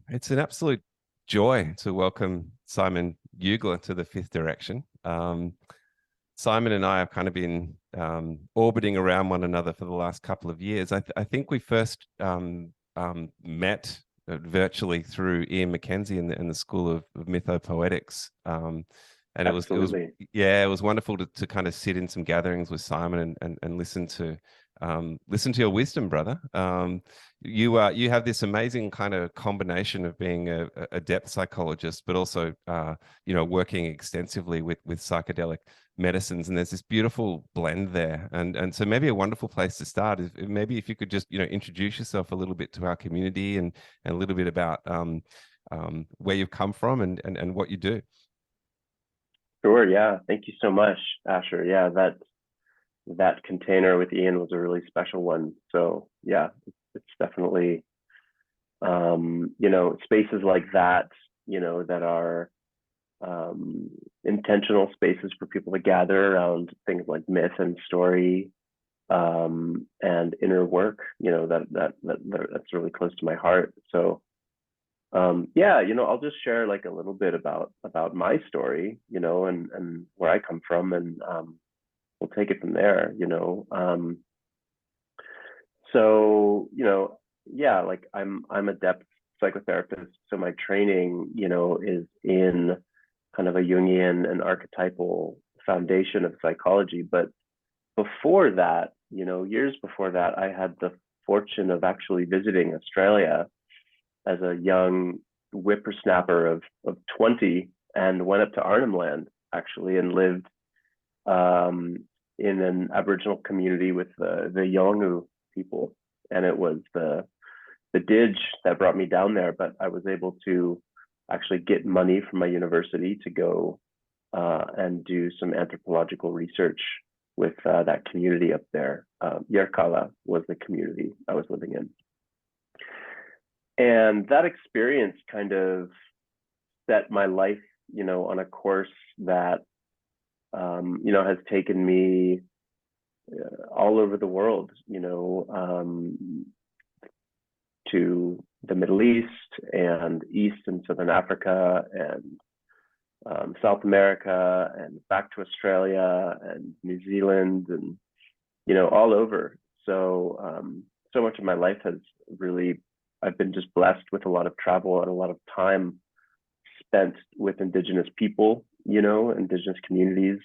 It's an absolute joy to welcome Simon Yugler to the Fifth Direction. Simon and I have kind of been orbiting around one another for the last couple of years. I think we first met virtually through Ian Mackenzie in the School of Mythopoetics. And Absolutely. yeah, it was wonderful to kind of sit in some gatherings with Simon and listen to your wisdom, brother. You have this amazing kind of combination of being a depth psychologist, but also working extensively with psychedelic medicines, and there's this beautiful blend there. And so maybe a wonderful place to start is maybe if you could just introduce yourself a little bit to our community and a little bit about where you've come from and what you do. Sure. Yeah. Thank you so much, Asher. Yeah, that container with Ian was a really special one. So yeah, it's definitely spaces like that, that are intentional spaces for people to gather around things like myth and story, and inner work, that's really close to my heart. So yeah, I'll just share like a little bit about my story, and where I come from, and we'll take it from there. So yeah, like I'm a depth psychotherapist, so my training, is in kind of a Jungian and archetypal foundation of psychology. But before that, years before that, I had the fortune of actually visiting Australia as a young whippersnapper of 20, and went up to Arnhem Land actually and lived in an Aboriginal community with the Yolngu people. And it was the Didge that brought me down there, but I was able to actually get money from my university to go and do some anthropological research with that community up there. Yerkala was the community I was living in. And that experience kind of set my life, on a course that, has taken me all over the world, to the Middle East and East and Southern Africa and South America and back to Australia and New Zealand and, all over. So, so much of my life has really, I've been just blessed with a lot of travel and a lot of time spent with Indigenous people, Indigenous communities.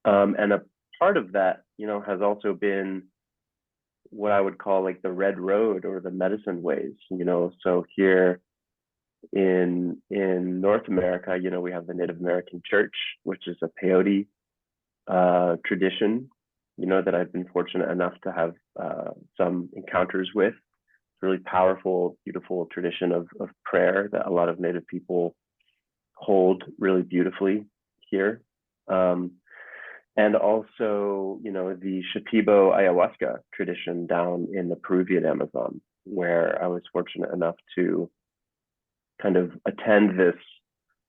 And a part of that, has also been what I would call like the red road or the medicine ways, so here in North America, we have the Native American Church, which is a peyote tradition, that I've been fortunate enough to have some encounters with. It's a really powerful, beautiful tradition of prayer that a lot of Native people hold really beautifully here. And also, the Shipibo ayahuasca tradition down in the Peruvian Amazon, where I was fortunate enough to kind of attend this,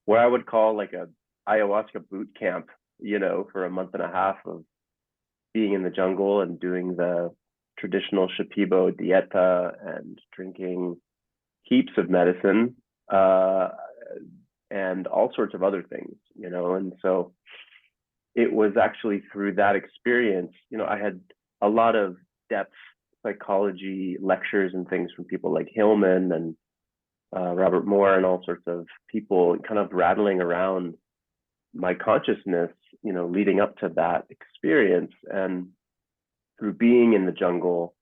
where I would call like a ayahuasca boot camp, for a month and a half of being in the jungle and doing the traditional Shipibo dieta and drinking heaps of medicine, and all sorts of other things, and so it was actually through that experience, I had a lot of depth psychology lectures and things from people like Hillman and Robert Moore and all sorts of people kind of rattling around my consciousness, leading up to that experience. And through being in the jungle,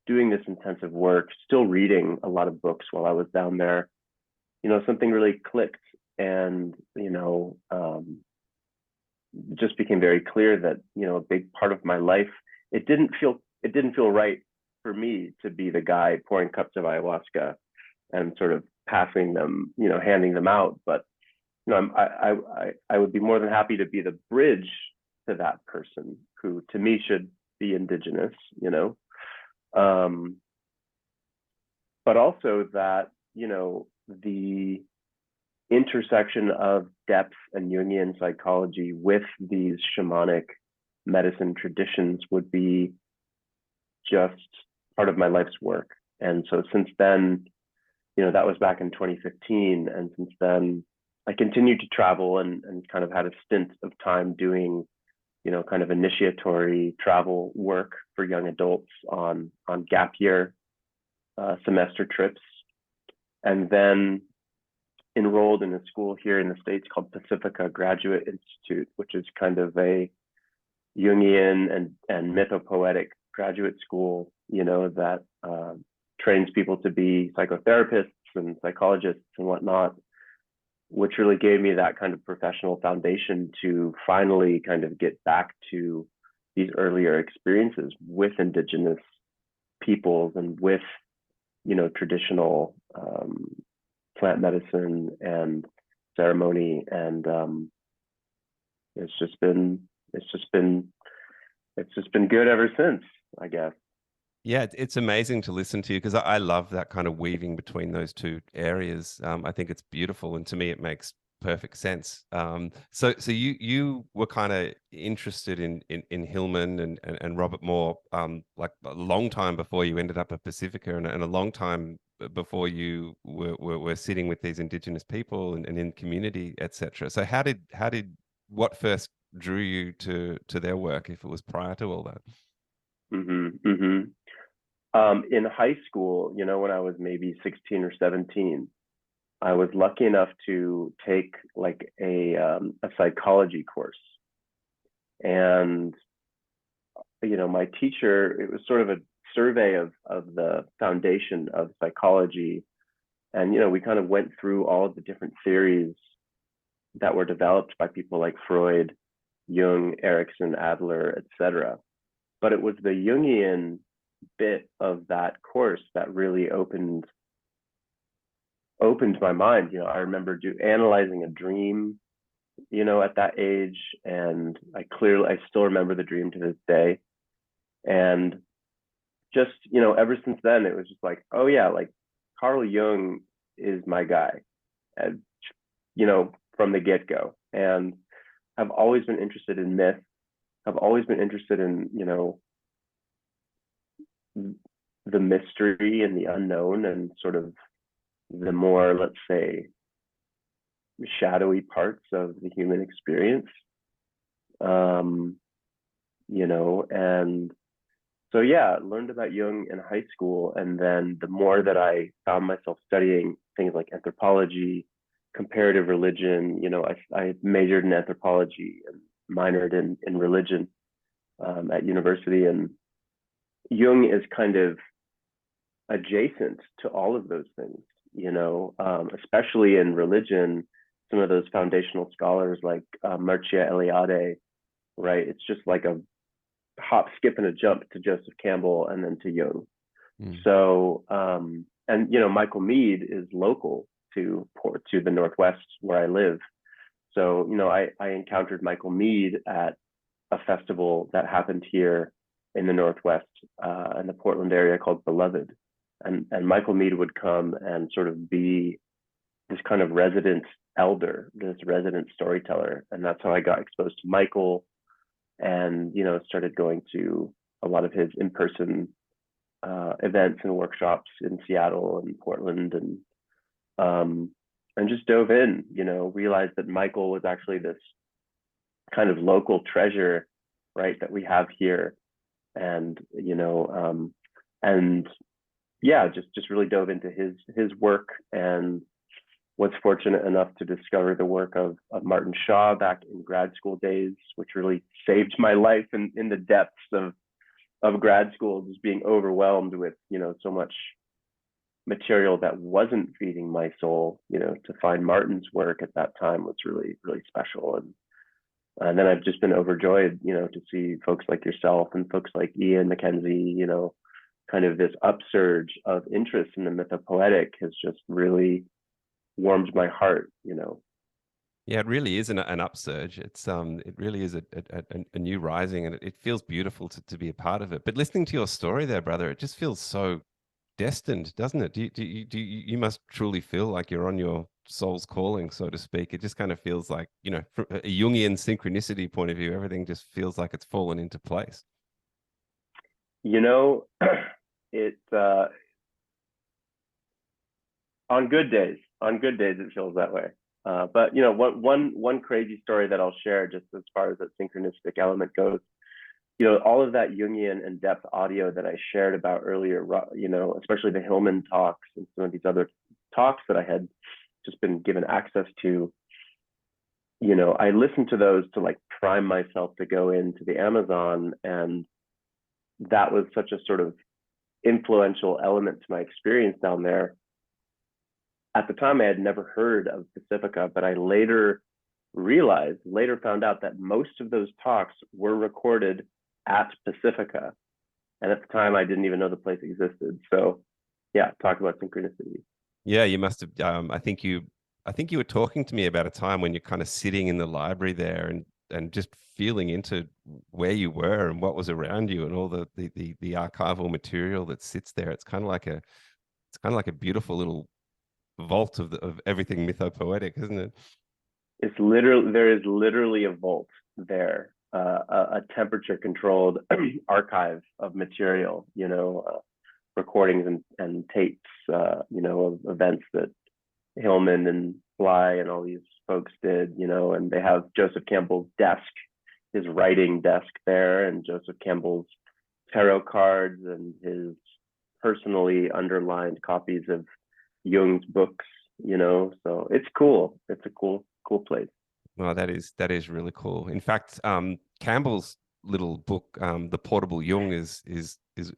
doing this intensive work, still reading a lot of books while I was down there, something really clicked. And, just became very clear that, a big part of my life, it didn't feel right for me to be the guy pouring cups of ayahuasca and sort of passing them, handing them out. But, I would be more than happy to be the bridge to that person who to me should be Indigenous, but also that, the intersection of depth and Jungian psychology with these shamanic medicine traditions would be just part of my life's work. And so since then, that was back in 2015. And since then, I continued to travel and kind of had a stint of time doing, kind of initiatory travel work for young adults on gap year semester trips. And then enrolled in a school here in the States called Pacifica Graduate Institute, which is kind of a Jungian and mythopoetic graduate school, that trains people to be psychotherapists and psychologists and whatnot, which really gave me that kind of professional foundation to finally kind of get back to these earlier experiences with indigenous peoples and with, traditional plant medicine and ceremony. And it's just been good ever since, I guess. Yeah, it's amazing to listen to you because I love that kind of weaving between those two areas. I think it's beautiful, and to me, it makes perfect sense. So you were kind of interested in Hillman and Robert Moore, like a long time before you ended up at Pacifica, and a long time before you were sitting with these Indigenous people and in community, etc. So what first drew you to their work, if it was prior to all that? In high school, when I was maybe 16 or 17, I was lucky enough to take like a psychology course. And, my teacher, it was sort of a survey of the foundation of psychology. And, we kind of went through all of the different theories that were developed by people like Freud, Jung, Erikson, Adler, etc. But it was the Jungian bit of that course that really opened my mind. I remember analyzing a dream, at that age, and I still remember the dream to this day. And just, ever since then, it was just like, oh yeah, like Carl Jung is my guy, and, from the get-go. And I've always been interested in myth. I've always been interested in, the mystery and the unknown and sort of the more, let's say, shadowy parts of the human experience. And so yeah, learned about Jung in high school. And then the more that I found myself studying things like anthropology, comparative religion, I majored in anthropology and minored in religion at university. And Jung is kind of adjacent to all of those things, especially in religion. Some of those foundational scholars like Mircea Eliade, right? It's just like a hop, skip, and a jump to Joseph Campbell and then to Jung. So, and Michael Meade is local to the Northwest where I live. So, I encountered Michael Meade at a festival that happened here in the Northwest, in the Portland area called Beloved. And Michael Meade would come and sort of be this kind of resident elder, this resident storyteller. And that's how I got exposed to Michael, and, started going to a lot of his in-person events and workshops in Seattle and Portland, and just dove in, realized that Michael was actually this kind of local treasure, right, that we have here. And, and yeah, just really dove into his work, and was fortunate enough to discover the work of Martin Shaw back in grad school days, which really saved my life in the depths of grad school, just being overwhelmed with, so much material that wasn't feeding my soul. To find Martin's work at that time was really, really special. And then I've just been overjoyed, to see folks like yourself and folks like Ian McKenzie, kind of this upsurge of interest in the mythopoetic has just really warmed my heart. Yeah, it really is an upsurge. It really is a new rising, and it feels beautiful to be a part of it. But listening to your story there, brother, it just feels so destined, doesn't it? You must truly feel like you're on your soul's calling, so to speak. It just kind of feels like, from a Jungian synchronicity point of view, everything just feels like it's fallen into place. You know, it on good days, it feels that way. But you know, one crazy story that I'll share, just as far as the synchronistic element goes, you know, all of that Jungian and depth audio that I shared about earlier, you know, especially the Hillman talks and some of these other talks that I had just been given access to, you know, I listened to those to like prime myself to go into the Amazon. And that was such a sort of influential element to my experience down there. At the time, I had never heard of Pacifica, but I later found out that most of those talks were recorded at Pacifica. And at the time, I didn't even know the place existed. So, yeah, talk about synchronicity. Yeah, you must have. I think you were talking to me about a time when you're kind of sitting in the library there and just feeling into where you were and what was around you and all the archival material that sits there. It's kind of like a beautiful little vault of everything mythopoetic, isn't it? There is literally a vault there, a temperature controlled archive of material, you know, recordings and tapes, you know, of events that Hillman and Bly and all these folks did, you know, and they have Joseph Campbell's desk, his writing desk there, and Joseph Campbell's tarot cards and his personally underlined copies of Jung's books, you know. So it's cool. It's a cool place. Well, that is really cool. In fact, Campbell's little book, The Portable Jung, is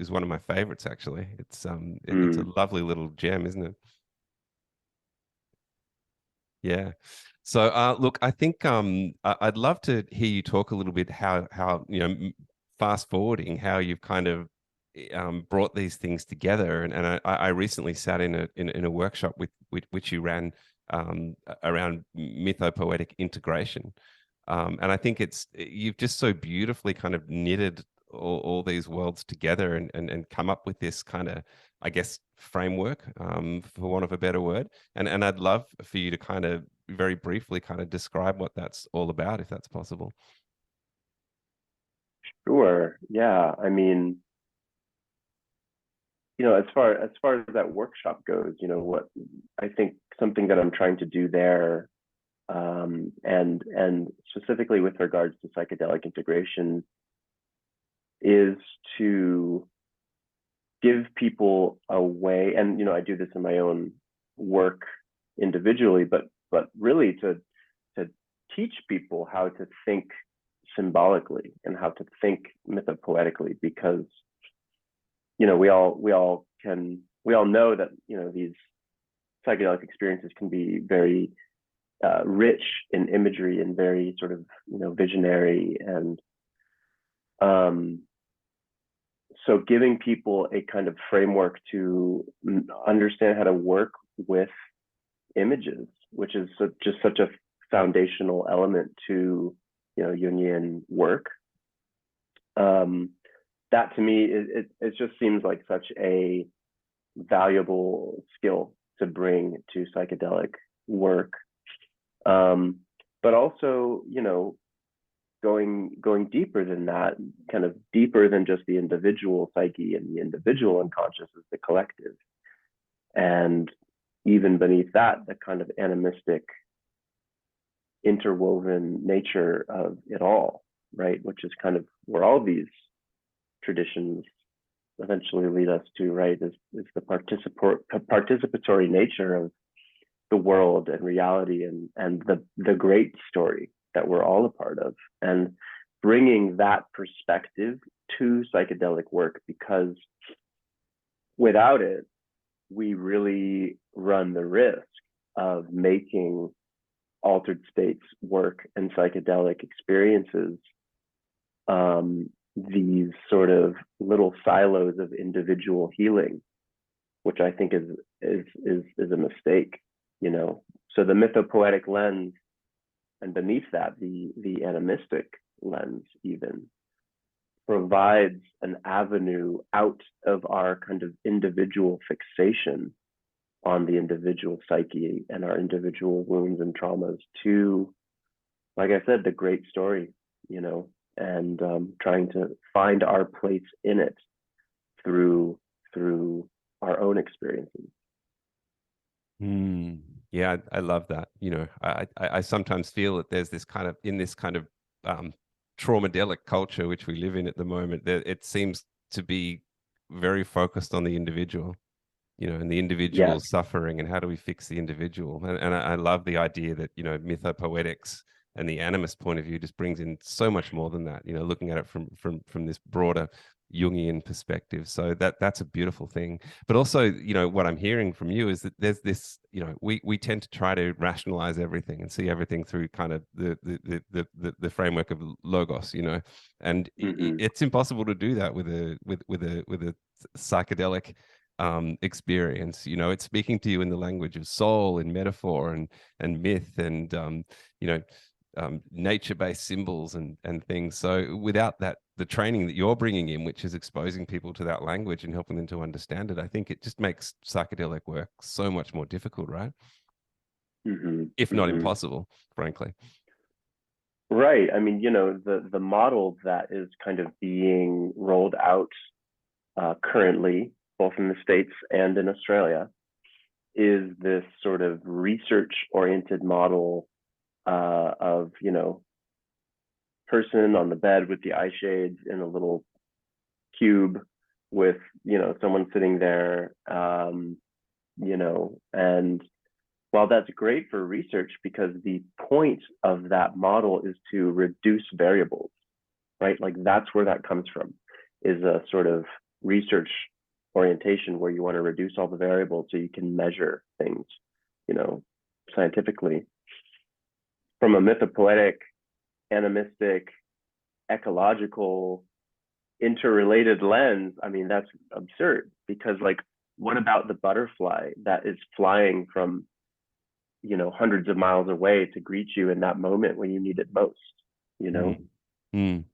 one of my favorites actually. It's a Mm. lovely little gem, isn't it? Yeah. So, look, I think I'd love to hear you talk a little bit how you know fast forwarding how you've kind of brought these things together. And I recently sat in a workshop with which you ran around mythopoetic integration. And I think you've just so beautifully kind of knitted all these worlds together and come up with this kind of, I guess, framework, for want of a better word. And I'd love for you to kind of very briefly kind of describe what that's all about, if that's possible. Sure. Yeah. I mean, you know, as far as that workshop goes, you know, what I think something that I'm trying to do there, and specifically with regards to psychedelic integration, is to give people a way, and you know, I do this in my own work individually, but really to teach people how to think symbolically and how to think mythopoetically, because you know, we all know that, you know, these psychedelic experiences can be very rich in imagery and very sort of, you know, visionary. And um, so giving people a kind of framework to understand how to work with images, which is just such a foundational element to, you know, Jungian work. Um, that to me, it just seems like such a valuable skill to bring to psychedelic work. Um, but also, you know, going deeper than that, kind of deeper than just the individual psyche and the individual unconscious is the collective. And even beneath that, the kind of animistic, interwoven nature of it all, right? Which is kind of where all these traditions eventually lead us to, right? Is the participatory nature of the world and reality, and the great story that we're all a part of, and bringing that perspective to psychedelic work, because without it, we really run the risk of making altered states work and psychedelic experiences these sort of little silos of individual healing, which I think is a mistake, you know. So the mythopoetic lens, and beneath that, the animistic lens even provides an avenue out of our kind of individual fixation on the individual psyche and our individual wounds and traumas to, like I said, the great story, you know, and trying to find our place in it. through our own experiences. Mm. Yeah, I love that. You know, I sometimes feel that there's this kind of in this kind of traumadelic culture which we live in at the moment, that it seems to be very focused on the individual, you know, and the individual Yes. suffering and how do we fix the individual. And I love the idea that, you know, mythopoetics and the animist point of view just brings in so much more than that, you know, looking at it from this broader Jungian perspective. So that's a beautiful thing. But also, you know, what I'm hearing from you is that there's this, you know, we tend to try to rationalize everything and see everything through kind of the framework of logos, you know, and Mm-hmm. it's impossible to do that with a psychedelic experience. You know, it's speaking to you in the language of soul and metaphor and myth and you know, nature-based symbols and things. So without that, the training that you're bringing in, which is exposing people to that language and helping them to understand it, I think it just makes psychedelic work so much more difficult, right? Mm-hmm. If not Mm-hmm. impossible, frankly. Right. I mean, you know, the model that is kind of being rolled out currently, both in the States and in Australia, is this sort of research-oriented model of, you know, person on the bed with the eye shades in a little cube with, you know, someone sitting there, you know, and while that's great for research because the point of that model is to reduce variables, right? Like that's where that comes from, is a sort of research orientation where you want to reduce all the variables so you can measure things, you know, scientifically. From a mythopoetic, animistic, ecological, interrelated lens, I mean, that's absurd because, like, what about the butterfly that is flying from, you know, hundreds of miles away to greet you in that moment when you need it most, you know? Mm. Mm.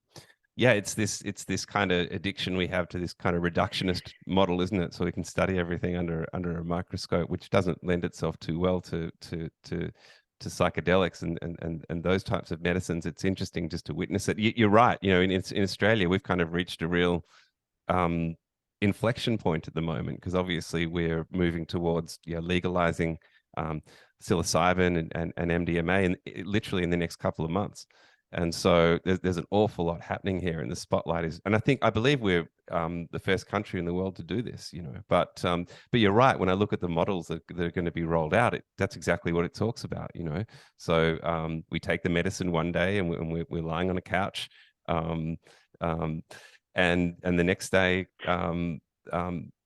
Yeah, it's this kind of addiction we have to this kind of reductionist model, isn't it? So we can study everything under a microscope, which doesn't lend itself too well to psychedelics and those types of medicines. It's interesting just to witness it. You're right. You know, in Australia, we've kind of reached a real um, inflection point at the moment because obviously we're moving towards, you know, legalizing um, psilocybin and MDMA and literally in the next couple of months. And so there's an awful lot happening here, and the spotlight is. And I believe we're the first country in the world to do this, you know. But you're right. When I look at the models that are going to be rolled out, that's exactly what it talks about, you know. So we take the medicine one day, and we're lying on a couch, um, um, and the next day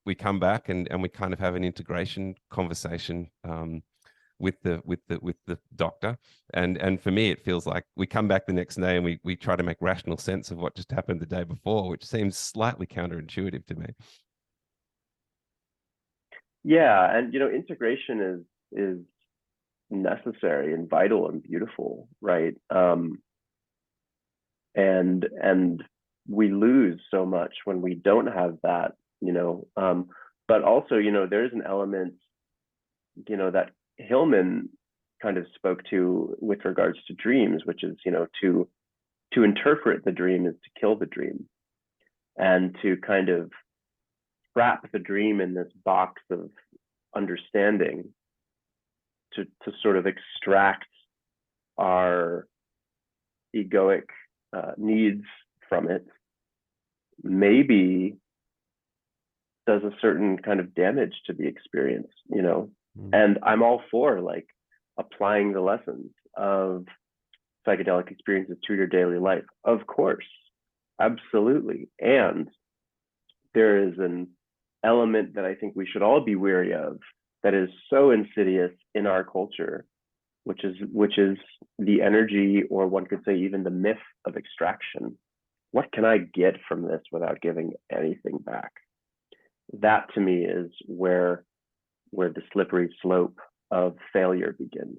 we come back and we kind of have an integration conversation with the doctor, and for me it feels like we come back the next day and we try to make rational sense of what just happened the day before, which seems slightly counterintuitive to me. Yeah, and you know, integration is necessary and vital and beautiful, right? And we lose so much when we don't have that, you know. But also, you know, there's an element, you know, that Hillman kind of spoke to with regards to dreams, which is, you know, to interpret the dream is to kill the dream, and to kind of wrap the dream in this box of understanding to sort of extract our egoic needs from it, maybe does a certain kind of damage to the experience, you know. Mm. And I'm all for like applying the lessons of psychedelic experiences to your daily life, of course, absolutely. And there is an element that I think we should all be wary of that is so insidious in our culture, which is the energy, or one could say even the myth of extraction. What can I get from this without giving anything back? That to me is where the slippery slope of failure begins.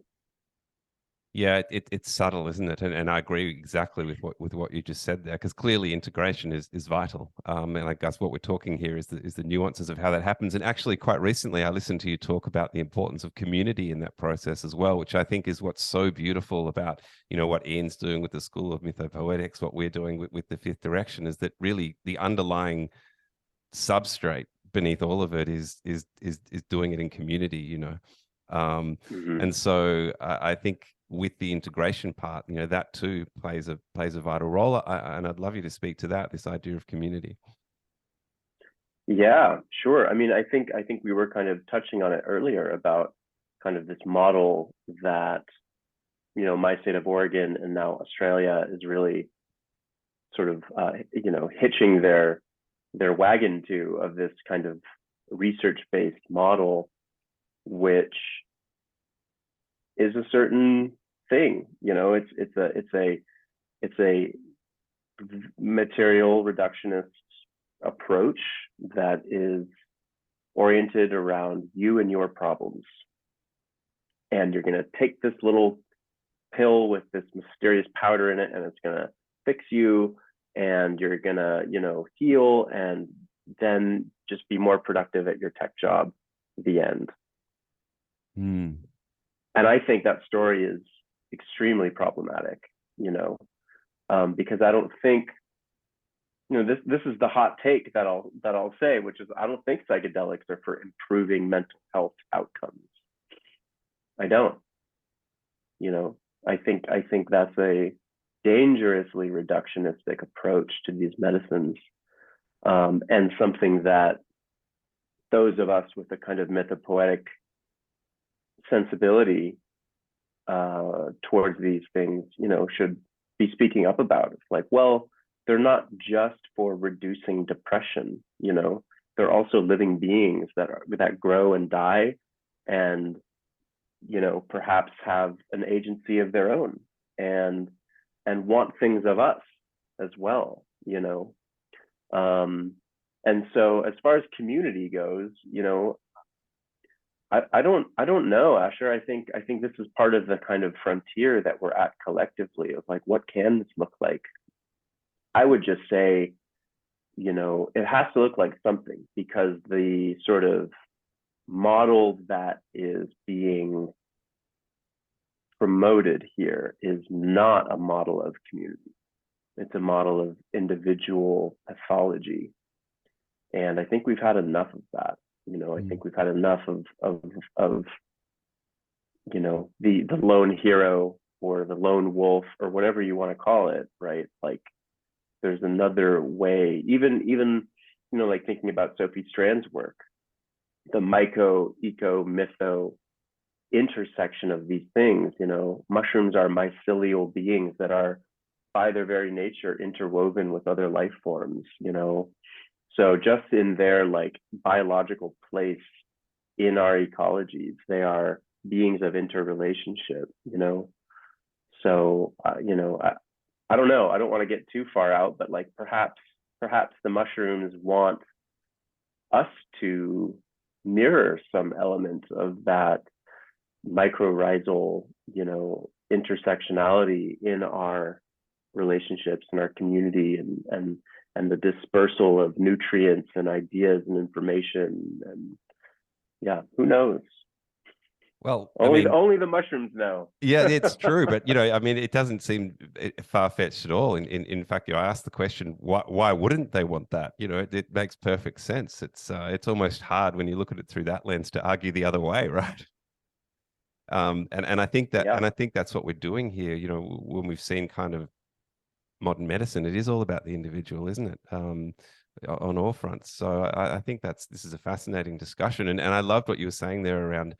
Yeah, it's subtle, isn't it? And I agree exactly with what you just said there, because clearly integration is vital. And I guess what we're talking here is the nuances of how that happens. And actually, quite recently, I listened to you talk about the importance of community in that process as well, which I think is what's so beautiful about, you know, what Ian's doing with the School of Mythopoetics, what we're doing with the Fifth Direction, is that really the underlying substrate beneath all of it is doing it in community, you know. Mm-hmm. And so I think with the integration part, you know, that too plays a vital role. And I'd love you to speak to that, this idea of community. Yeah, sure. I mean, I think we were kind of touching on it earlier about kind of this model that, you know, my state of Oregon and now Australia is really sort of you know, hitching their wagon to, of this kind of research-based model, which is a certain thing. You know, it's a material reductionist approach that is oriented around you and your problems. And you're going to take this little pill with this mysterious powder in it, and it's going to fix you, and you're going to, you know, heal, and then just be more productive at your tech job. The end. Mm. And I think that story is extremely problematic, you know, because I don't think, you know, this is the hot take that I'll say, which is I don't think psychedelics are for improving mental health outcomes. I don't. You know, I think that's a dangerously reductionistic approach to these medicines, and something that those of us with a kind of mythopoetic sensibility towards these things, you know, should be speaking up about. It's like, well, they're not just for reducing depression, you know, they're also living beings that grow and die, and, you know, perhaps have an agency of their own, and want things of us as well, you know. And so as far as community goes, you know, I don't know, Asher. I think this is part of the kind of frontier that we're at collectively of like, what can this look like? I would just say, you know, it has to look like something, because the sort of model that is being promoted here is not a model of community. It's a model of individual pathology. And I think we've had enough of that. You know, I think we've had enough of you know, the lone hero or the lone wolf or whatever you want to call it, right? Like, there's another way. Even you know, like thinking about Sophie Strand's work, the myco, eco, mytho intersection of these things. You know, mushrooms are mycelial beings that are by their very nature interwoven with other life forms, you know. So just in their like biological place in our ecologies, they are beings of interrelationship, you know. So you know, I don't know, I don't want to get too far out, but like perhaps the mushrooms want us to mirror some elements of that mycorrhizal, you know, intersectionality in our relationships in our community, and the dispersal of nutrients and ideas and information. And yeah, who knows? Well, I Only mean, only the mushrooms know. yeah, it's true, but you know, I mean, it doesn't seem far-fetched at all. In fact, you know, I asked the question, why wouldn't they want that? You know, it makes perfect sense. It's almost hard when you look at it through that lens to argue the other way, right? And I think that, Yeah. and I think that's what we're doing here. You know, when we've seen kind of modern medicine, it is all about the individual, isn't it? On all fronts. So I think this is a fascinating discussion, and I loved what you were saying there around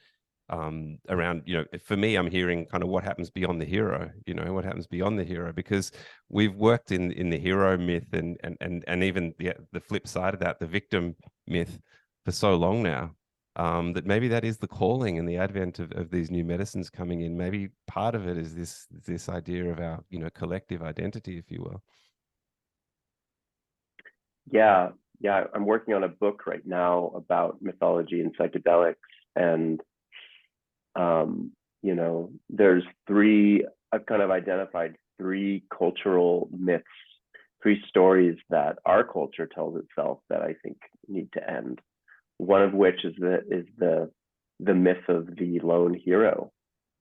you know, for me, I'm hearing kind of what happens beyond the hero, you know, what happens beyond the hero, because we've worked in the hero myth and even the flip side of that, the victim myth, for so long now, that maybe that is the calling and the advent of these new medicines coming in. Maybe part of it is this idea of our, you know, collective identity, if you will. Yeah, yeah. I'm working on a book right now about mythology and psychedelics, and you know, I've kind of identified three cultural myths, three stories that our culture tells itself that I think need to end. One of which is the myth of the lone hero,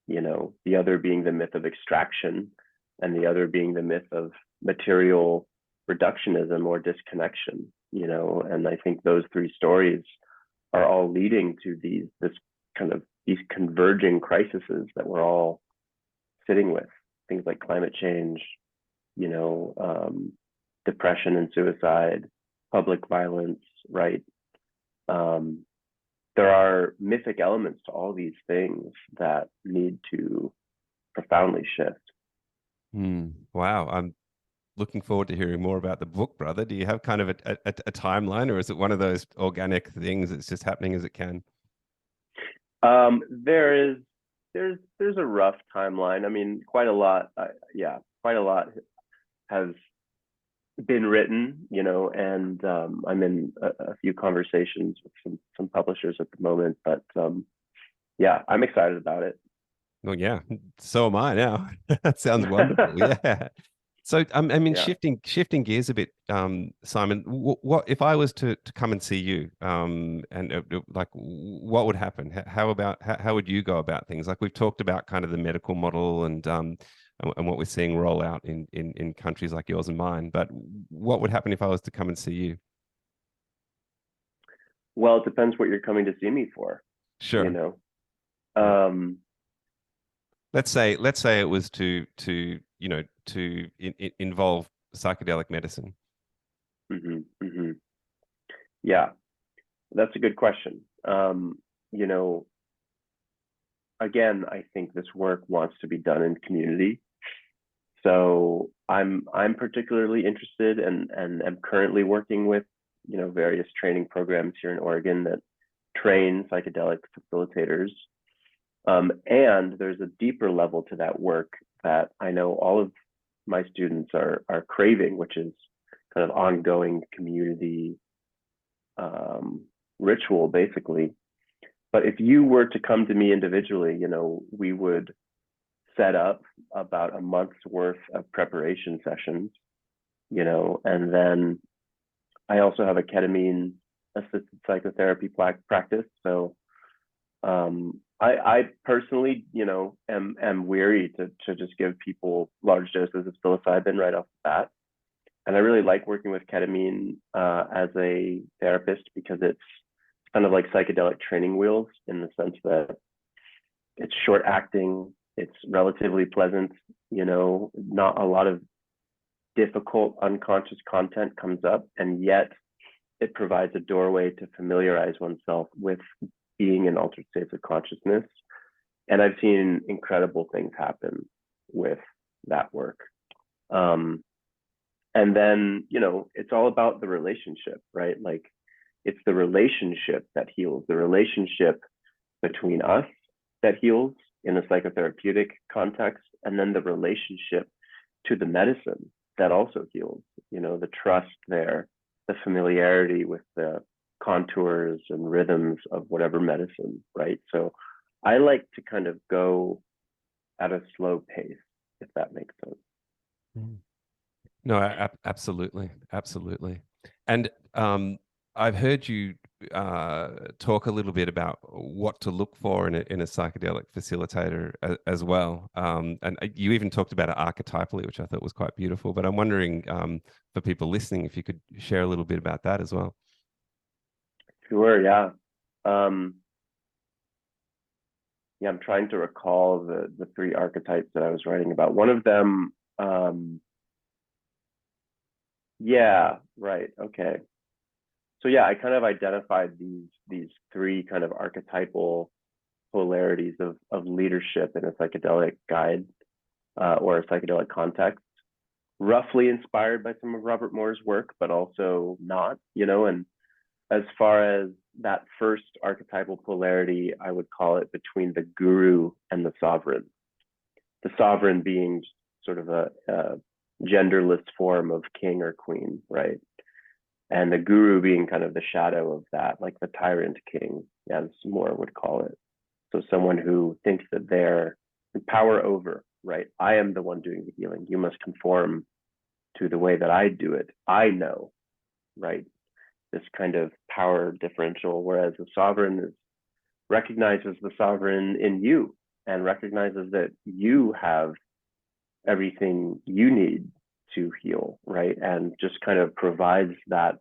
you know, the other being the myth of extraction, and the other being the myth of material reductionism or disconnection, and I think those three stories are all leading to these converging crises that we're all sitting with. Things like climate change, depression and suicide, public violence, right? Um, there are mythic elements to all these things that need to profoundly shift. Wow, I'm looking forward to hearing more about the book, brother. Do you have kind of a timeline, or is it one of those organic things that's just happening as it can? There is there's a rough timeline. I mean, quite a lot. Quite a lot has been written, and I'm in a few conversations with some publishers at the moment. But yeah, I'm excited about it. Well, yeah, so am I now. That sounds wonderful. Yeah. So, I mean, Yeah. shifting gears a bit, Simon. What if I was to come and see you? And like, what would happen? How would you go about things? Like we've talked about kind of the medical model and what we're seeing roll out in countries like yours and mine. But what would happen if I was to come and see you? Well, it depends what you're coming to see me for, you Sure. know. Yeah. Um, Let's say it was to involve psychedelic medicine. mhm, mhm. Yeah, that's a good question. You know, again, I think this work wants to be done in community. So I'm particularly interested and am currently working with, various training programs here in Oregon that train psychedelic facilitators. And there's a deeper level to that work that I know all of my students are craving, which is kind of ongoing community ritual, basically. But if you were to come to me individually, we would set up about a month's worth of preparation sessions, and then I also have a ketamine assisted psychotherapy practice. So I personally, am weary to just give people large doses of psilocybin right off the bat. And I really like working with ketamine as a therapist because it's kind of like psychedelic training wheels in the sense that it's short acting, it's relatively pleasant, not a lot of difficult unconscious content comes up, and yet it provides a doorway to familiarize oneself with being in altered states of consciousness. And I've seen incredible things happen with that work. Um, and then, it's all about the relationship, right? Like it's the relationship that heals, the relationship between us that heals in a psychotherapeutic context, and then the relationship to the medicine that also heals, the trust there, the familiarity with the contours and rhythms of whatever medicine, right? So I like to kind of go at a slow pace, if that makes sense. Mm. No, absolutely, absolutely. And I've heard you talk a little bit about what to look for in a psychedelic facilitator as well. And you even talked about it archetypally, which I thought was quite beautiful. But I'm wondering, for people listening, if you could share a little bit about that as well. Sure, yeah. Um, yeah, I'm trying to recall the three archetypes that I was writing about. One of them, yeah, right, okay. So yeah, I kind of identified these three kind of archetypal polarities of leadership in a psychedelic guide or a psychedelic context, roughly inspired by some of Robert Moore's work, but also not, and as far as that first archetypal polarity, I would call it between the guru and the sovereign. The sovereign being sort of a genderless form of king or queen, right? And the guru being kind of the shadow of that, like the tyrant king, as Moore would call it. So someone who thinks that they're in power over, right? I am the one doing the healing. You must conform to the way that I do it. I know, right? This kind of power differential, whereas the sovereign recognizes the sovereign in you and recognizes that you have everything you need to heal, right? And just kind of provides that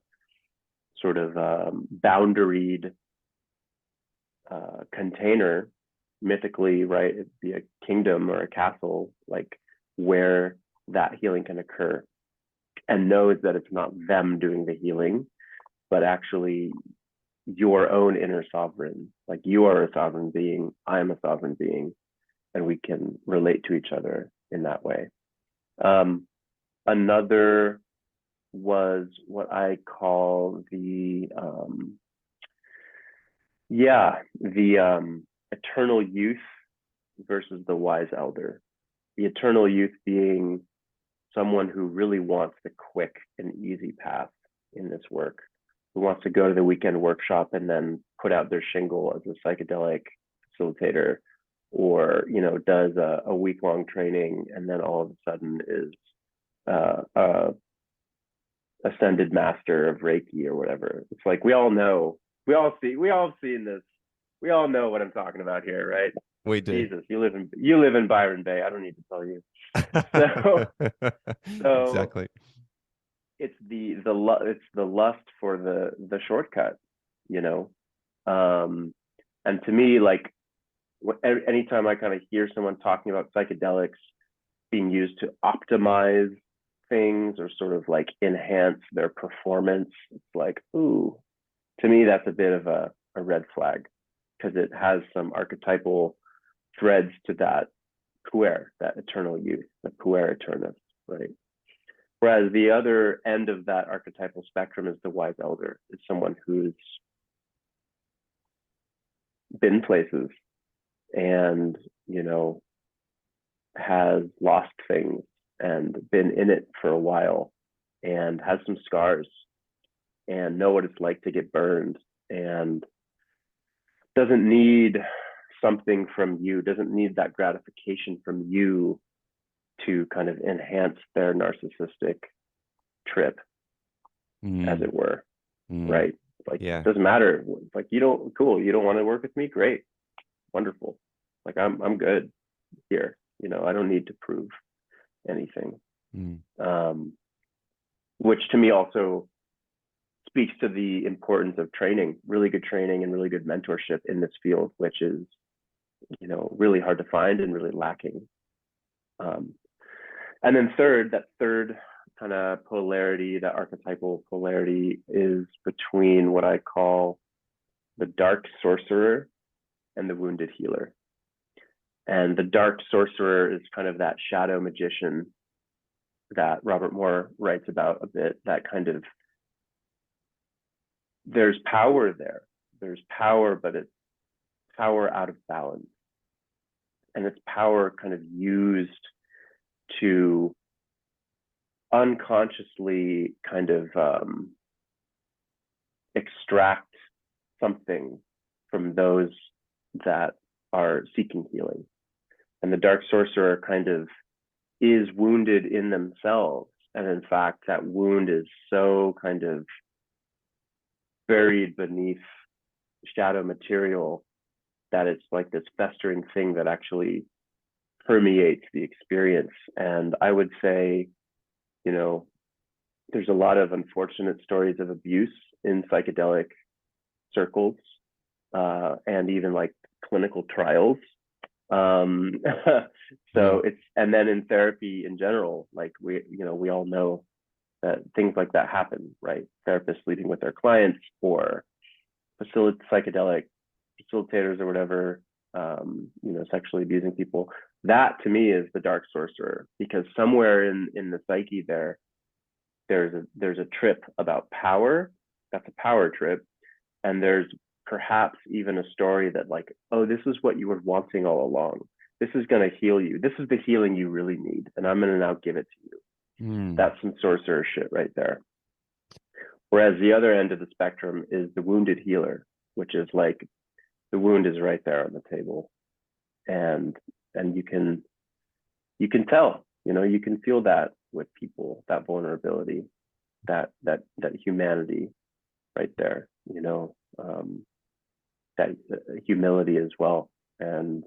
sort of boundaried container, mythically, right? It'd be a kingdom or a castle, like where that healing can occur, and knows that it's not them doing the healing, but actually your own inner sovereign. Like you are a sovereign being, I am a sovereign being, and we can relate to each other in that way. Another was what I call the eternal youth versus the wise elder. The eternal youth being someone who really wants the quick and easy path in this work, who wants to go to the weekend workshop and then put out their shingle as a psychedelic facilitator, or does a week-long training and then all of a sudden is a ascended master of Reiki or whatever. It's like we all know, we all have seen this. We all know what I'm talking about here, right? We do. Jesus, you live in Byron Bay. I don't need to tell you. So Exactly. it's the lust for the shortcut, you know. And to me, like anytime I kind of hear someone talking about psychedelics being used to optimize things or sort of like enhance their performance, it's like, ooh, to me that's a bit of a red flag, because it has some archetypal threads to that puer, that eternal youth, the puer eternus, right? Whereas the other end of that archetypal spectrum is the wise elder. It's someone who's been places and, has lost things and been in it for a while and has some scars and know what it's like to get burned, and doesn't need something from you, doesn't need that gratification from you to kind of enhance their narcissistic trip, as it were, right? Like, it doesn't matter. Like, you don't want to work with me? Great. Wonderful. Like, I'm good here. I don't need to prove anything. Which to me also speaks to the importance of training, really good training and really good mentorship in this field, which is, really hard to find and really lacking. And then that third kind of polarity, that archetypal polarity, is between what I call the dark sorcerer and the wounded healer. And the dark sorcerer is kind of that shadow magician that Robert Moore writes about a bit, that kind of, there's power there. There's power, but it's power out of balance. And it's power kind of used to unconsciously kind of extract something from those that are seeking healing. And the dark sorcerer kind of is wounded in themselves. And in fact, that wound is so kind of buried beneath shadow material that it's like this festering thing that actually permeates the experience. And I would say, there's a lot of unfortunate stories of abuse in psychedelic circles, and even like clinical trials. So it's, and then in therapy in general, like we all know that things like that happen, right? Therapists sleeping with their clients, or psychedelic facilitators or whatever, sexually abusing people. That to me is the dark sorcerer, because somewhere in the psyche there's a trip about power. That's a power trip. And there's perhaps even a story that, like, oh, this is what you were wanting all along. This is going to heal you. This is the healing you really need, and I'm going to now give it to you. That's some sorcerer shit right there. Whereas the other end of the spectrum is the wounded healer, which is like, the wound is right there on the table, and you can tell, you can feel that with people, that vulnerability, that humanity right there, that humility as well. And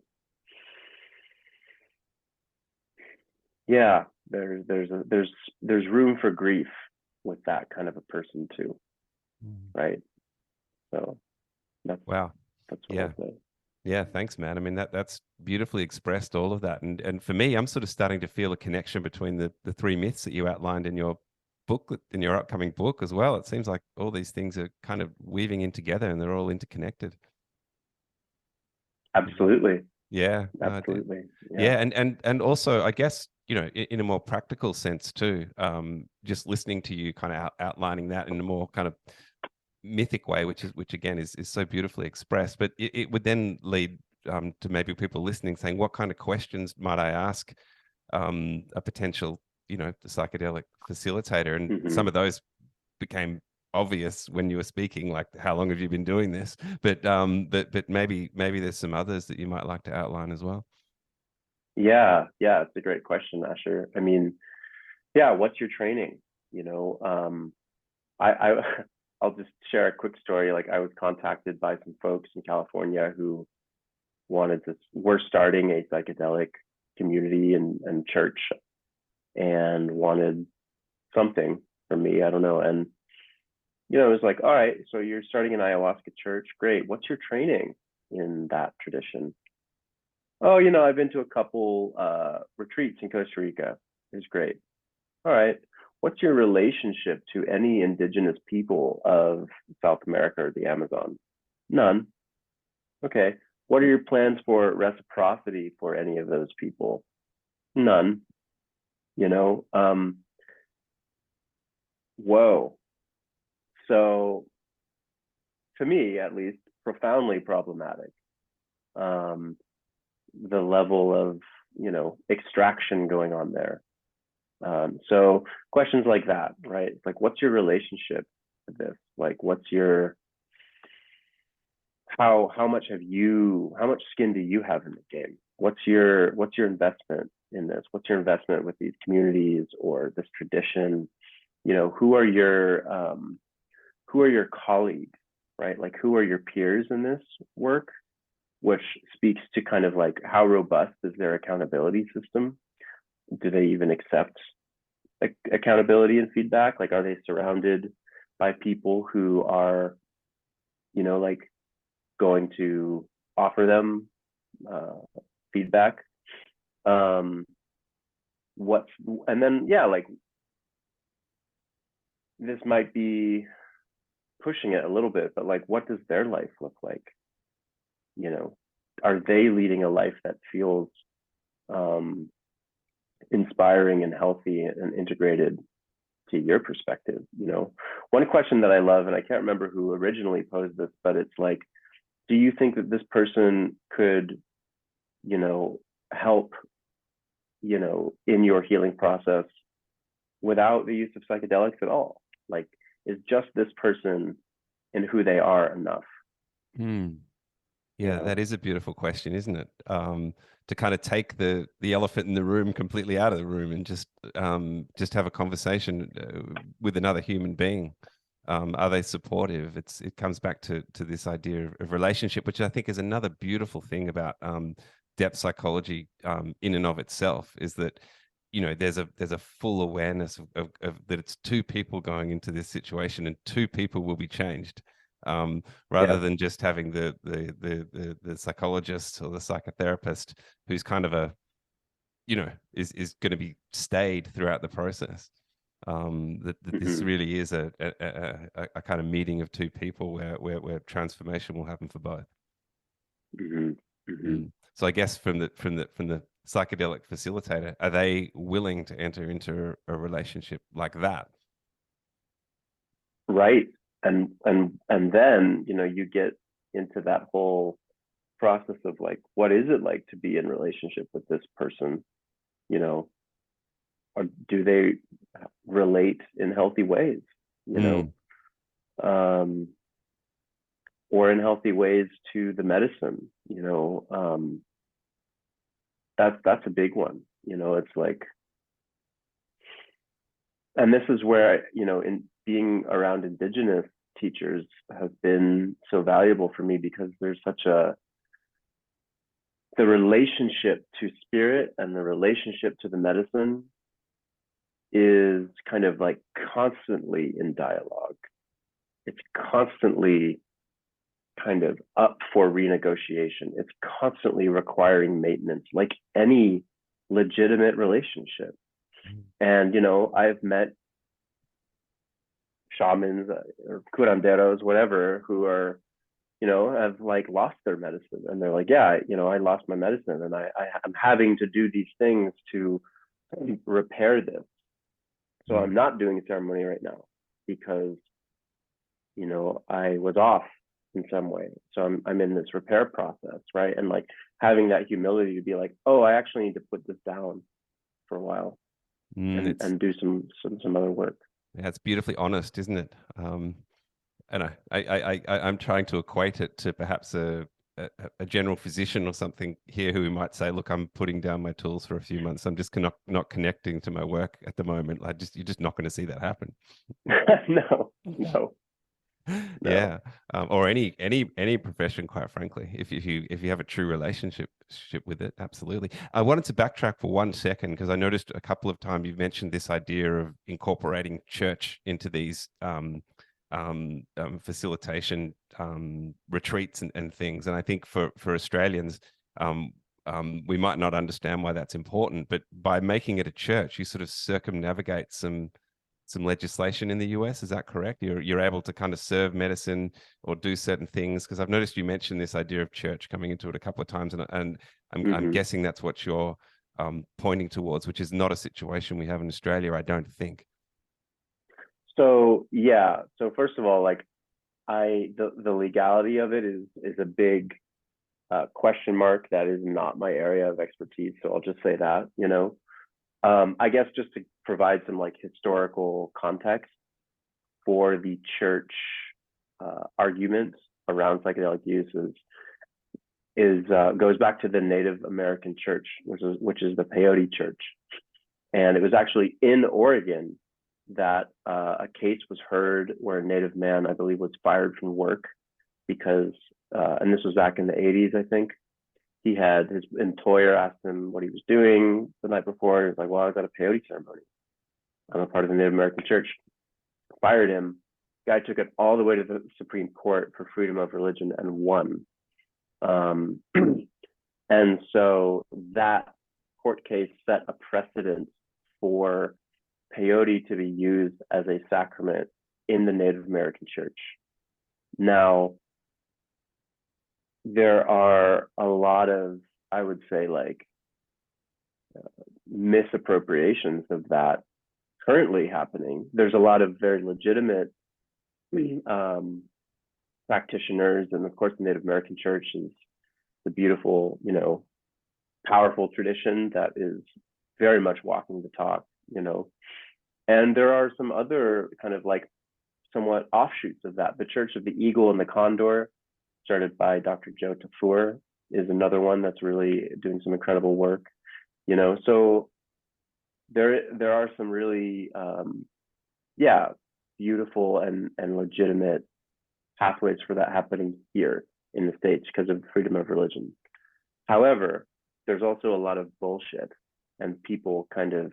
yeah, there's room for grief with that kind of a person too. Mm. right? So that's Wow. that's what Yeah. I'll say. Yeah, thanks, man. I mean, that's beautifully expressed, all of that. And for me, I'm sort of starting to feel a connection between the three myths that you outlined in your booklet, in your upcoming book as well. It seems like all these things are kind of weaving in together and they're all interconnected. Mm. Absolutely, Yeah, no, absolutely, yeah. yeah, and also, I guess, in a more practical sense too, just listening to you kind of outlining that in a more kind of mythic way, which again is so beautifully expressed. But it would then lead to maybe people listening saying, what kind of questions might I ask a potential, psychedelic facilitator? And some Hmm. of those became obvious when you were speaking, like how long have you been doing this? But maybe there's some others that you might like to outline as well. Yeah, it's a great question, Asher. I mean, yeah, what's your training? You know, I I'll just share a quick story. Like I was contacted by some folks in California who we're starting a psychedelic community and church and wanted something from me. I don't know. And it was like, all right, so you're starting an ayahuasca church. Great. What's your training in that tradition? Oh, I've been to a couple retreats in Costa Rica. It's great. All right. What's your relationship to any indigenous people of South America or the Amazon? None. Okay. What are your plans for reciprocity for any of those people? None. You know, whoa. So to me, at least, profoundly problematic. Um, the level of, extraction going on there. So questions like that, right? Like, what's your relationship to this? Like, how much how much skin do you have in the game? What's your investment in this? What's your investment with these communities or this tradition? Who are your colleagues, right? Like, who are your peers in this work? Which speaks to kind of like how robust is their accountability system? Do they even accept accountability and feedback? Like, are they surrounded by people who are, like going to offer them uh, feedback? Um, what's and then yeah, like this might be pushing it a little bit, but like, what does their life look like? You know, are they leading a life that feels um, inspiring and healthy and integrated to your perspective? One question that I love, and I can't remember who originally posed this, but it's like, do you think that this person could, help, in your healing process without the use of psychedelics at all? Like, is just this person and who they are enough? Hmm. You Yeah, know? that is a beautiful question, isn't it? To kind of take the elephant in the room completely out of the room and just have a conversation with another human being. Are they supportive? It comes back to this idea of relationship, which I think is another beautiful thing about depth psychology in and of itself, is that there's a full awareness of that it's two people going into this situation and two people will be changed. Rather Yeah. than just having the psychologist or the psychotherapist who's kind of is going to be stayed throughout the process. That this Hmm. really is a kind of meeting of two people where transformation will happen for both. Hmm. Hmm. Mm. So I guess from the psychedelic facilitator, are they willing to enter into a relationship like that? Right. And then, you get into that whole process of like, what is it like to be in relationship with this person? You know, or do they relate in healthy ways? You know, Mm, um, or in healthy ways to the medicine? That's a big one. It's like, and this is where in being around indigenous teachers has been so valuable for me, because there's such the relationship to spirit and the relationship to the medicine is kind of like constantly in dialogue. it's constantly kind of up for renegotiation. It's constantly requiring maintenance, like any legitimate relationship. And, you know, I've met shamans or curanderos, whatever, who are, you know, have like lost their medicine. And they're like, yeah, you know, I lost my medicine and I'm having to do these things to repair this. So I'm not doing a ceremony right now because, you know, I was off in some way. So I'm in this repair process, right? And like having that humility to be like, oh, I actually need to put this down for a while and do some other work. Yeah, it's beautifully honest, isn't it? And I'm trying to equate it to perhaps a general physician or something here who might say, look, I'm putting down my tools for a few months. I'm just not connecting to my work at the moment. You're just not going to see that happen. No. Yeah, or any profession, quite frankly, if you have a true relationship with it, absolutely. I wanted to backtrack for 1 second because I noticed a couple of times you've mentioned this idea of incorporating church into these facilitation retreats and things. And I think for Australians, we might not understand why that's important, but by making it a church, you sort of circumnavigate some legislation in the US. Is that correct? You're able to kind of serve medicine or do certain things? Because I've noticed you mentioned this idea of church coming into it a couple of times, and I'm guessing that's what you're pointing towards, which is not a situation we have in Australia, I don't think. So yeah. So first of all, like the legality of it is a big question mark. That is not my area of expertise. So I'll just say that, you know. I guess just to provide some like historical context for the church arguments around psychedelic use goes back to the Native American church, which is the Peyote Church, and it was actually in Oregon that a case was heard where a Native man, I believe, was fired from work because, and this was back in the 80s, I think. He had his employer asked him what he was doing the night before. He was like, well, I was at a peyote ceremony. I'm a part of the Native American church. Fired him. Guy took it all the way to the Supreme Court for freedom of religion and won. And so that court case set a precedent for peyote to be used as a sacrament in the Native American church. Now, there are a lot of, I would say, like misappropriations of that currently happening. There's a lot of very legitimate practitioners, and of course, the Native American Church is the beautiful, you know, powerful tradition that is very much walking the talk, you know. And there are some other kind of like somewhat offshoots of that. The Church of the Eagle and the Condor, started by Dr. Joe Tafur, is another one that's really doing some incredible work, you know. So there are some really beautiful and legitimate pathways for that happening here in the States because of freedom of religion. However, there's also a lot of bullshit and people kind of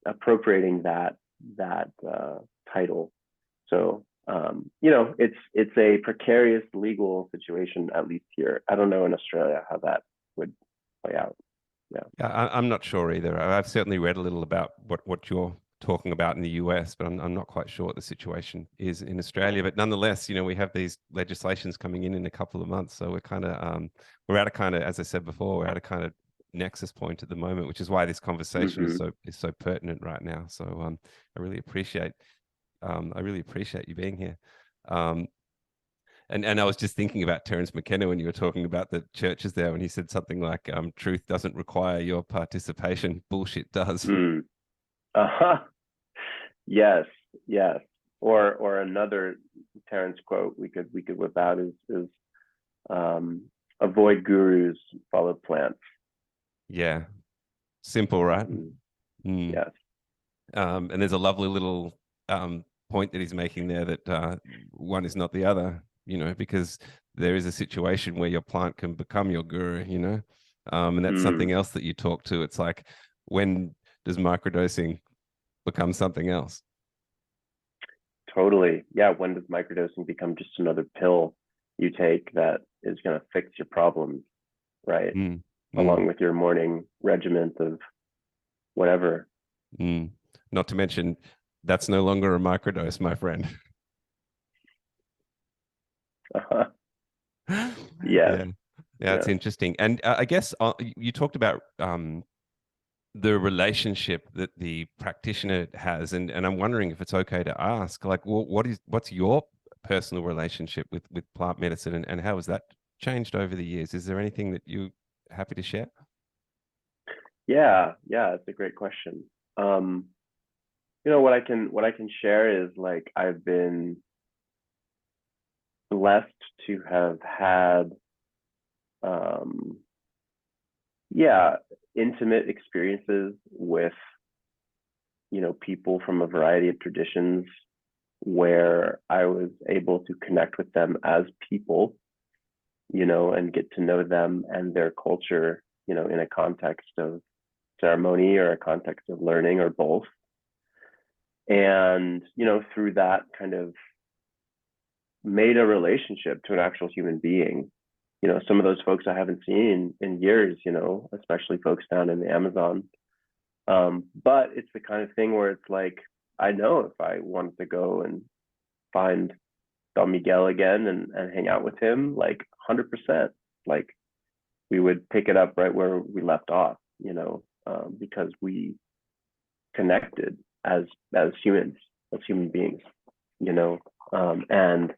appropriating that title. So you know, it's a precarious legal situation, at least here. I don't know in Australia how that would play out. Yeah, I'm not sure either. I've certainly read a little about what you're talking about in the US, but I'm not quite sure what the situation is in Australia. But nonetheless, you know, we have these legislations coming in a couple of months, so we're kind of we're at a kind of, as I said before, we're at a kind of nexus point at the moment, which is why this conversation is so pertinent right now. So I really appreciate you being here. And I was just thinking about Terence McKenna when you were talking about the churches there, when he said something like, truth doesn't require your participation, bullshit does. Yes. Or another Terence quote we could whip out is avoid gurus, follow plants. Yeah. Simple, right? Yes. And there's a lovely little point that he's making there that one is not the other, you know, because there is a situation where your plant can become your guru, you know, and that's something else that you talk to. It's like, when does microdosing become something else? Totally. Yeah. When does microdosing become just another pill you take that is going to fix your problems, right? Mm, mm, Along with your morning regiment of whatever. mm. Not to mention, that's no longer a microdose, my friend. Yes. Yeah, yeah, it's Yes. interesting. And I guess you talked about the relationship that the practitioner has, and I'm wondering if it's okay to ask, like, what's your personal relationship with plant medicine, and how has that changed over the years? Is there anything that you happy to share? Yeah. Yeah. It's a great question. Um, what I can share is like I've been blessed to have had um yeah, intimate experiences with, people from a variety of traditions where I was able to connect with them as people, and get to know them and their culture, in a context of ceremony or a context of learning or both. And, through that kind of made a relationship to an actual human being. Some of those folks I haven't seen in years, especially folks down in the Amazon. But it's the kind of thing where it's like, I know if I wanted to go and find Don Miguel again and hang out with him, like 100%, like we would pick it up right where we left off, because we connected as humans, as human beings, and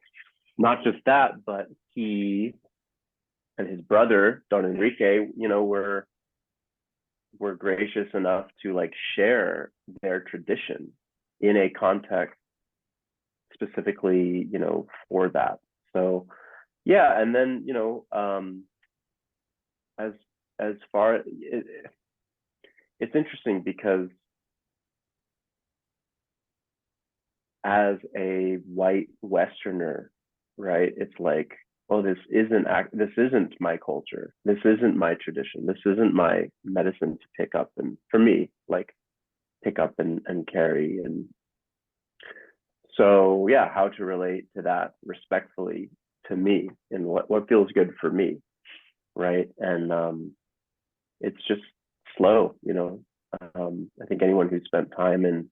not just that, but he and his brother Don Enrique, were gracious enough to like share their tradition in a context specifically, for that. So yeah, and then as as far it's interesting because as a white Westerner, right? It's like, oh, this isn't my culture. This isn't my tradition. This isn't my medicine to pick up and for me, like pick up and carry. And so yeah, how to relate to that respectfully to me and what feels good for me, right? And it's just slow, I think anyone who's spent time in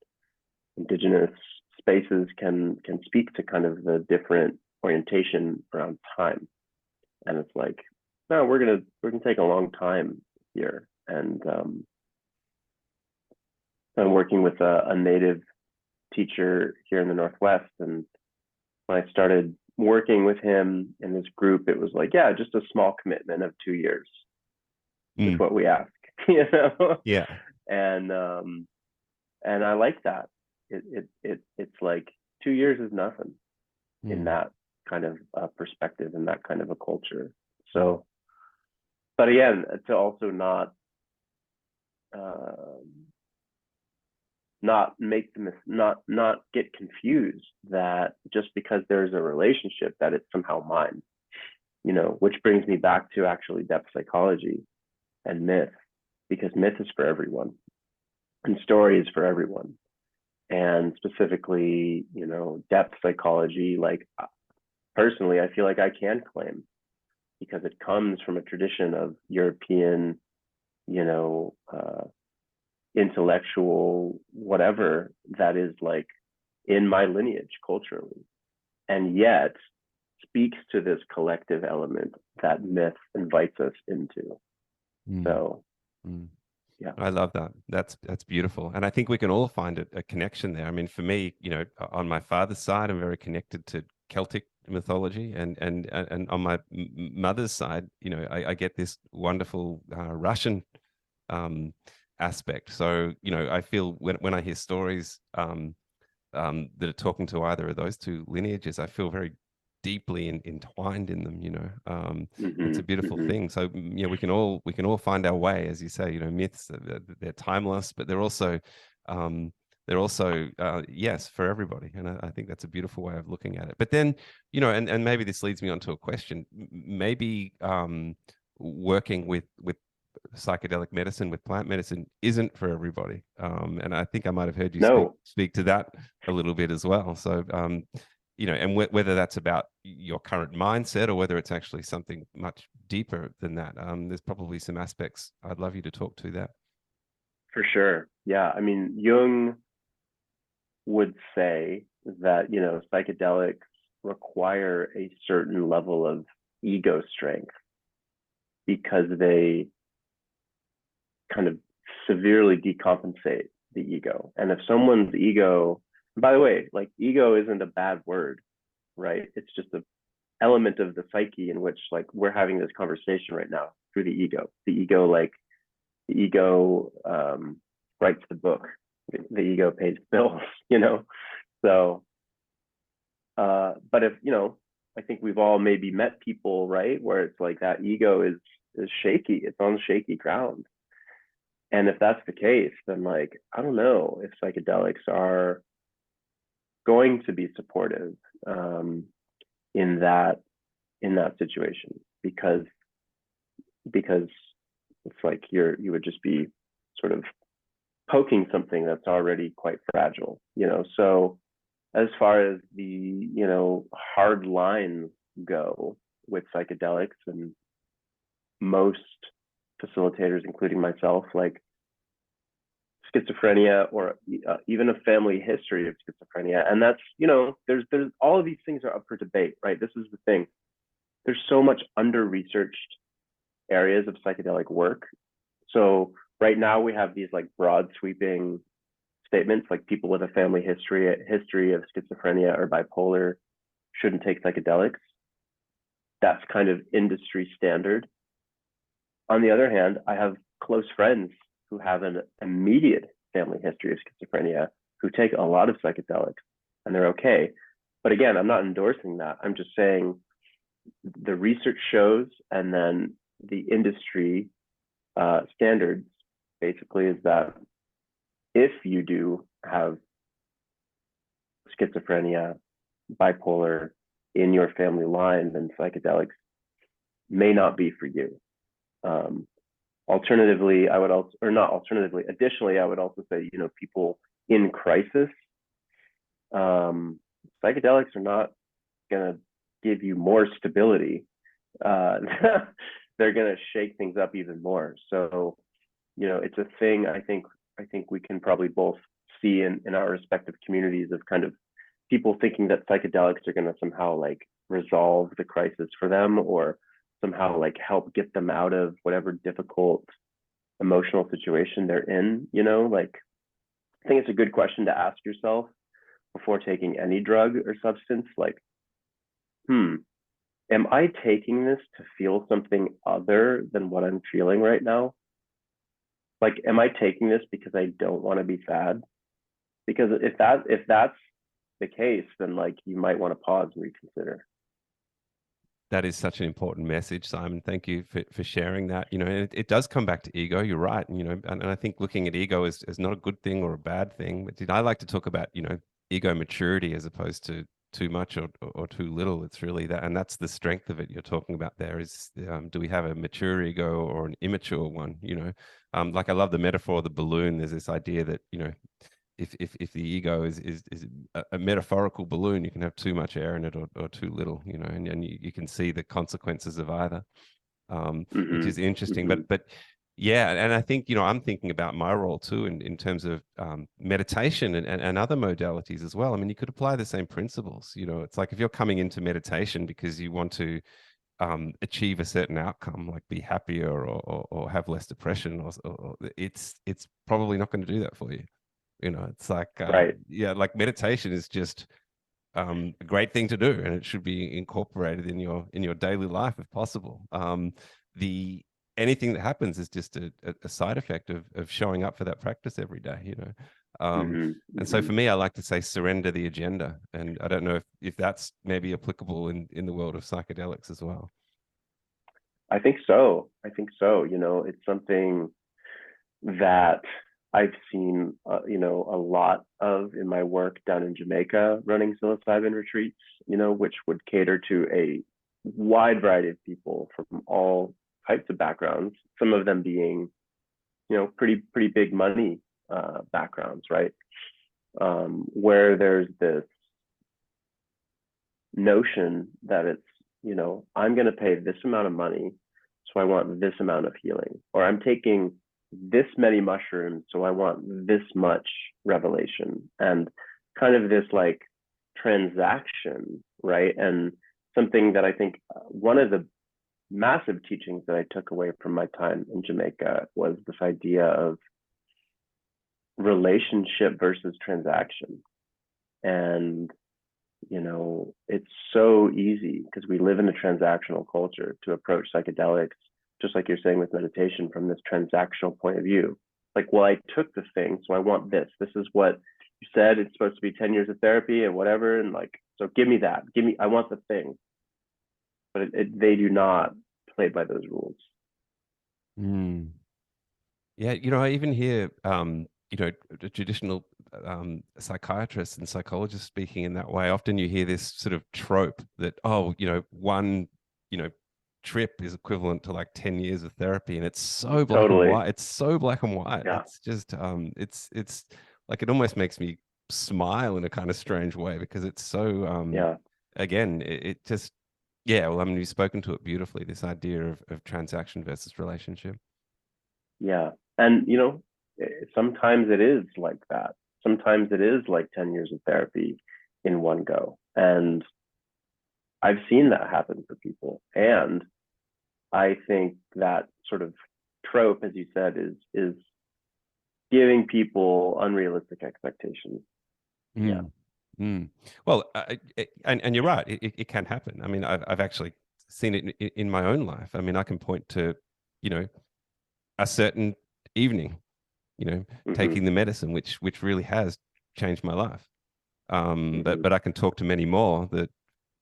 indigenous spaces can speak to kind of the different orientation around time. And it's like, no, we're gonna take a long time here. And I'm working with a native teacher here in the Northwest. And when I started working with him in this group, it was like, yeah, just a small commitment of 2 years is Mm, what we ask, you know? yeah. And and I like that. It's like 2 years is nothing in Mm, that kind of perspective and that kind of a culture. So, but again, to also uh, not make the not get confused that just because there's a relationship that it's somehow mine, which brings me back to actually depth psychology and myth, because myth is for everyone and story is for everyone. And specifically, depth psychology, like personally, I feel like I can claim because it comes from a tradition of European, you know, uh, intellectual whatever that is like in my lineage culturally, and yet speaks to this collective element that myth invites us into. mm, So mm. yeah. I love that. That's beautiful, and I think we can all find a connection there. I mean, for me, on my father's side, I'm very connected to Celtic mythology, and on my mother's side, I get this wonderful Russian um, aspect. So, I feel when I hear stories that are talking to either of those two lineages, I feel very deeply entwined in them. It's Mm-hmm, a beautiful mm-hmm. thing. So we can all find our way, as you say. Myths, they're timeless, but they're also yes, for everybody, and I think that's a beautiful way of looking at it. But then, and maybe this leads me on to a question. Maybe working with psychedelic medicine with plant medicine isn't for everybody. And I think I might have heard you No, speak to that a little bit as well. So, and whether that's about your current mindset or whether it's actually something much deeper than that, there's probably some aspects I'd love you to talk to that. for sure. Yeah. I mean, Jung would say that, psychedelics require a certain level of ego strength because they kind of severely decompensate the ego. And if someone's ego, by the way, like ego isn't a bad word, right? It's just an element of the psyche in which like we're having this conversation right now through the ego. The ego writes the book. The ego pays bills, So, but if I think we've all maybe met people, right, where it's like that ego is shaky. It's on shaky ground. And if that's the case, then like I don't know if psychedelics are going to be supportive in that situation because it's like you would just be sort of poking something that's already quite fragile, So as far as the hard lines go with psychedelics, and most facilitators, including myself, like schizophrenia or even a family history of schizophrenia, and that's there's all of these things are up for debate, right? This is the thing. There's so much under researched areas of psychedelic work. So right now we have these like broad sweeping statements like people with a family history of schizophrenia or bipolar shouldn't take psychedelics. That's kind of industry standard. On the other hand, I have close friends who have an immediate family history of schizophrenia who take a lot of psychedelics and they're okay. But again, I'm not endorsing that. I'm just saying the research shows, and then the industry standards basically is that if you do have schizophrenia, bipolar in your family line, then psychedelics may not be for you. Alternatively, I would also, or not alternatively, additionally, I would also say, people in crisis, psychedelics are not going to give you more stability. They're going to shake things up even more. So, it's a thing I think we can probably both see in our respective communities of kind of people thinking that psychedelics are going to somehow like resolve the crisis for them or somehow like help get them out of whatever difficult emotional situation they're in, like I think it's a good question to ask yourself before taking any drug or substance, like, am I taking this to feel something other than what I'm feeling right now? Like, am I taking this because I don't want to be sad? Because if that's the case, then like you might want to pause and reconsider. That is such an important message, Simon. Thank you for sharing that. And it does come back to ego. You're right. And I think looking at ego as not a good thing or a bad thing. But I like to talk about, ego maturity as opposed to too much or too little. It's really that. And that's the strength of it you're talking about there is, do we have a mature ego or an immature one? Like I love the metaphor of the balloon. There's this idea that, if the ego is a metaphorical balloon, you can have too much air in it or too little, and you can see the consequences of either, which is interesting. But yeah, and I think I'm thinking about my role too in terms of meditation and other modalities as well. I mean, you could apply the same principles. It's like if you're coming into meditation because you want to achieve a certain outcome, like be happier or have less depression, or it's probably not going to do that for you. It's like, Right. yeah, like meditation is just a great thing to do, and it should be incorporated in your daily life if possible. The anything that happens is just a side effect of showing up for that practice every day. And so for me, I like to say surrender the agenda, and I don't know if that's maybe applicable in the world of psychedelics as well. I think so. It's something that I've seen, a lot of in my work down in Jamaica, running psilocybin retreats, which would cater to a wide variety of people from all types of backgrounds, some of them being, pretty big money backgrounds, right? Where there's this notion that it's, I'm going to pay this amount of money, so I want this amount of healing, or I'm taking this many mushrooms, so I want this much revelation, and kind of this like transaction, right? And something that I think one of the massive teachings that I took away from my time in Jamaica was this idea of relationship versus transaction. And it's so easy because we live in a transactional culture to approach psychedelics, just like you're saying with meditation, from this transactional point of view. Like, well, I took the thing, so I want this. This is what you said. It's supposed to be 10 years of therapy and whatever. And like, so give me that. I want the thing. But they do not play by those rules. Mm. Yeah, I even hear the traditional psychiatrists and psychologists speaking in that way. Often you hear this sort of trope that, oh, one, trip is equivalent to like 10 years of therapy, and it's so black and Totally. white. It's so black and white. Yeah. It's just it's like, it almost makes me smile in a kind of strange way, because it's so Yeah. again, it just, yeah, well, I mean, you've spoken to it beautifully, this idea of transaction versus relationship. Yeah. And, sometimes it is like that. Sometimes it is like 10 years of therapy in one go. And I've seen that happen for people. And I think that sort of trope, as you said, is giving people unrealistic expectations. Yeah. Mm. Mm. Well, and you're right. It can happen. I mean, I've actually seen it in my own life. I mean, I can point to, you know, a certain evening, Mm-hmm. taking the medicine, which really has changed my life. Mm-hmm. But I can talk to many more that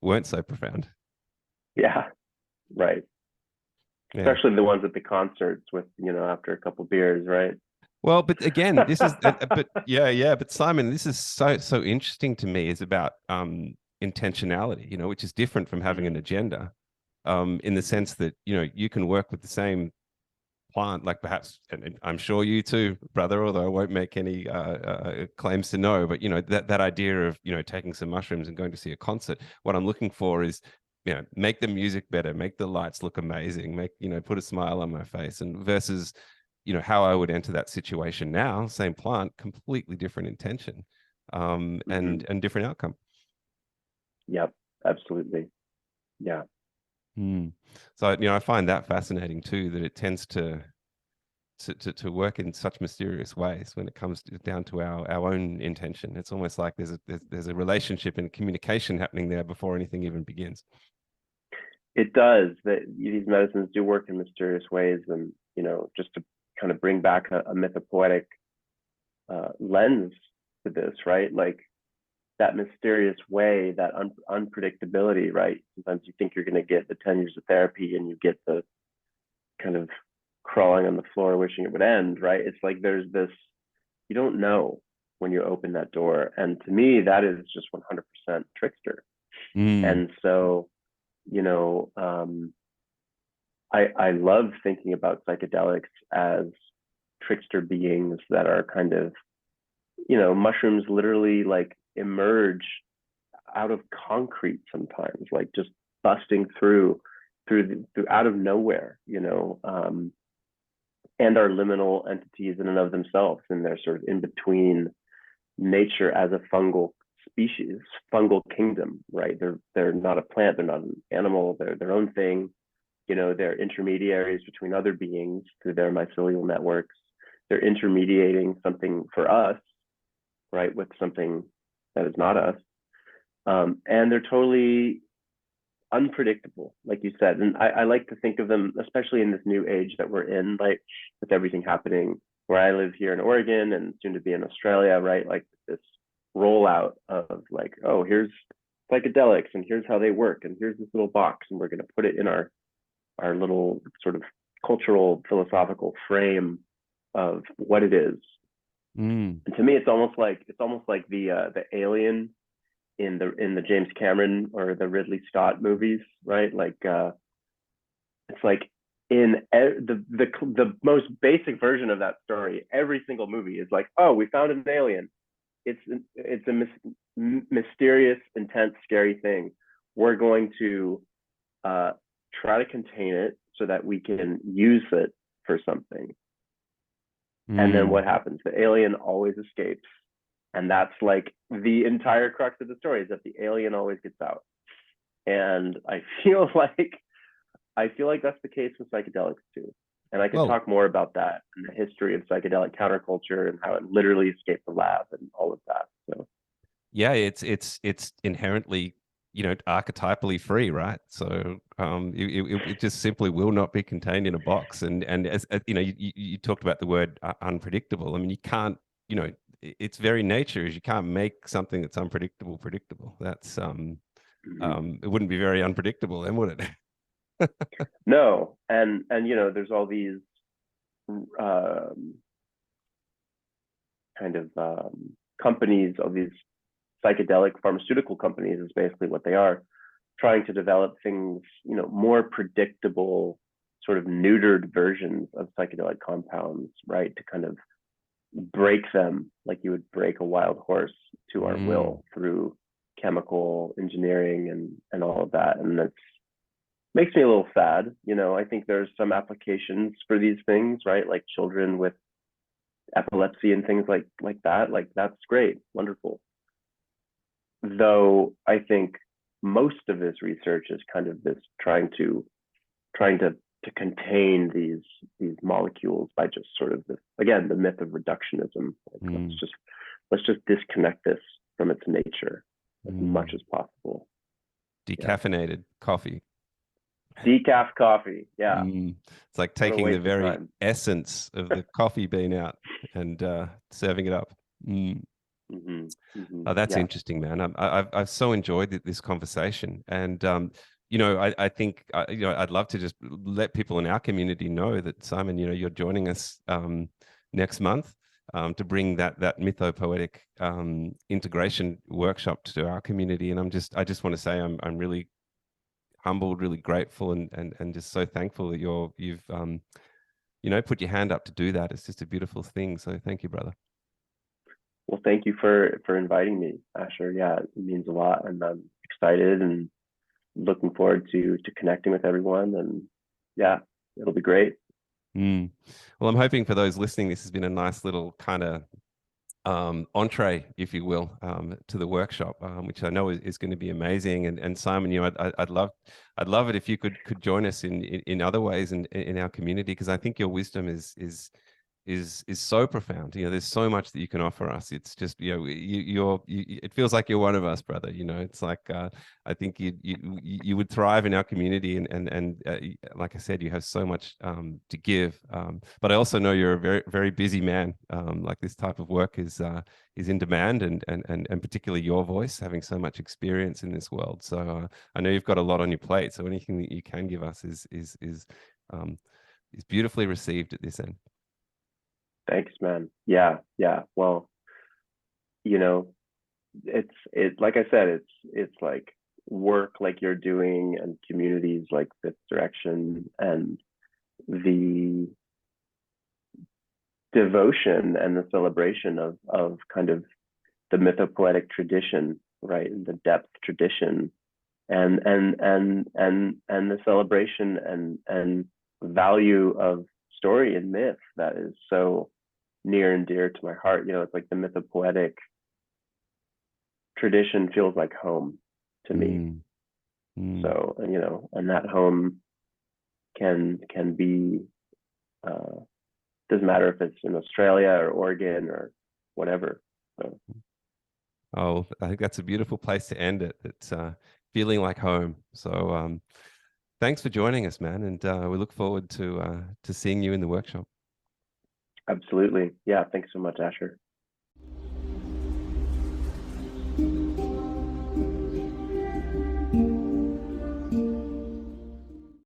weren't so profound. Yeah. Right. Yeah. Especially the ones at the concerts with, after a couple beers, right? Well, but again, this is, but yeah. But Simon, this is so interesting to me, is about intentionality, which is different from having an Mm-hmm. agenda, in the sense that, you can work with the same plant, like perhaps, and I'm sure you too, brother, although I won't make any claims to know, but that idea of taking some mushrooms and going to see a concert. What I'm looking for is, make the music better, make the lights look amazing, make put a smile on my face, and versus how I would enter that situation now, same plant, completely different intention, Mm-hmm. and different outcome. Yep. Absolutely. Yeah. Hmm. So I find that fascinating too, that it tends to work in such mysterious ways when it comes down to our own intention. It's almost like there's a relationship and communication happening there before anything even begins. It does. That these medicines do work in mysterious ways, and just to kind of bring back a mythopoetic lens to this, right? Like that mysterious way, that unpredictability, right? Sometimes you think you're going to get the 10 years of therapy, and you get the kind of crawling on the floor, wishing it would end, right? It's like there's this, you don't know when you open that door, and to me, that is just 100% trickster. Mm, And so, you know, um, I love thinking about psychedelics as trickster beings that are kind of, mushrooms literally like emerge out of concrete sometimes, like just busting through out of nowhere, and are liminal entities in and of themselves, and they're sort of in between nature as a fungal species, fungal kingdom, right? They're not a plant, they're not an animal, they're their own thing. They're intermediaries between other beings through their mycelial networks. They're intermediating something for us, right, with something that is not us. And they're totally unpredictable, like you said. And I like to think of them, especially in this new age that we're in, like with everything happening where I live here in Oregon and soon to be in Australia, right? Like this rollout of like, oh, here's psychedelics and here's how they work and here's this little box and we're going to put it in our little sort of cultural philosophical frame of what it is. mm, And to me, it's almost like the alien in the James Cameron or the Ridley Scott movies, right? Like it's like the most basic version of that story, every single movie is like, oh, we found an alien. It's a mysterious, intense, scary thing. We're going to try to contain it so that we can use it for something. And then what happens? The alien always escapes. And that's like the entire crux of the story, is that the alien always gets out. And I feel like that's the case with psychedelics too. And I could talk more about that and the history of psychedelic counterculture and how it literally escaped the lab and all of that. So yeah, it's inherently, you know, archetypally free, right? So it just simply will not be contained in a box. And as you know, you talked about the word unpredictable. I mean, you can't, you know, its very nature is you can't make something that's unpredictable predictable. That's it wouldn't be very unpredictable then, would it? no, and you know, there's all these kind of companies, all these psychedelic pharmaceutical companies is basically what they are, trying to develop things, you know, more predictable, sort of neutered versions of psychedelic compounds, right? To kind of break them like you would break a wild horse to our will through chemical engineering and all of that. And that's makes me a little sad. You know, I think there's some applications for these things, right? Like children with epilepsy and things like that. Like that's great, wonderful. Though I think most of this research is kind of this trying to contain these molecules by just sort of the myth of reductionism. Like, let's just disconnect this from its nature as much as possible. Decaffeinated coffee. Decaf coffee, yeah. It's like taking the very essence of the coffee bean out and serving it up. Oh, that's interesting, man. I've so enjoyed this conversation, and you know, I think you know, I'd love to just let people in our community know that, Simon, you know, you're joining us next month to bring that mythopoetic integration workshop to our community, and I just want to say I'm really humbled, really grateful, and just so thankful that you've you know, put your hand up to do that. It's just a beautiful thing. So thank you, brother. Well, thank you for inviting me, Asher. Yeah, it means a lot, and I'm excited and looking forward to connecting with everyone. And yeah, it'll be great. Well, I'm hoping for those listening, this has been a nice little kind of entree, if you will, to the workshop, which I know is going to be amazing. And Simon, you know, I'd love it if you could join us in other ways in our community, because I think your wisdom is so profound. You know, there's so much that you can offer us. It's just, you know, it feels like you're one of us, brother. You know, it's like I think you would thrive in our community, and like I said, you have so much to give. But I also know you're a very, very busy man. Like this type of work is in demand, and particularly your voice, having so much experience in this world. So I know you've got a lot on your plate. So anything that you can give us is beautifully received at this end. Thanks, man. Yeah. Well, you know, it's like I said, it's like work like you're doing and communities like Fifth Direction and the devotion and the celebration of kind of the mythopoetic tradition, right? And the depth tradition and the celebration and value of story and myth that is so near and dear to my heart. You know, it's like the mythopoetic tradition feels like home to me. So, you know, and that home can be doesn't matter if it's in Australia or Oregon or whatever. So. Oh, I think that's a beautiful place to end it. It's feeling like home. So thanks for joining us, man, and we look forward to seeing you in the workshop. Absolutely. Yeah. Thanks so much, Asher.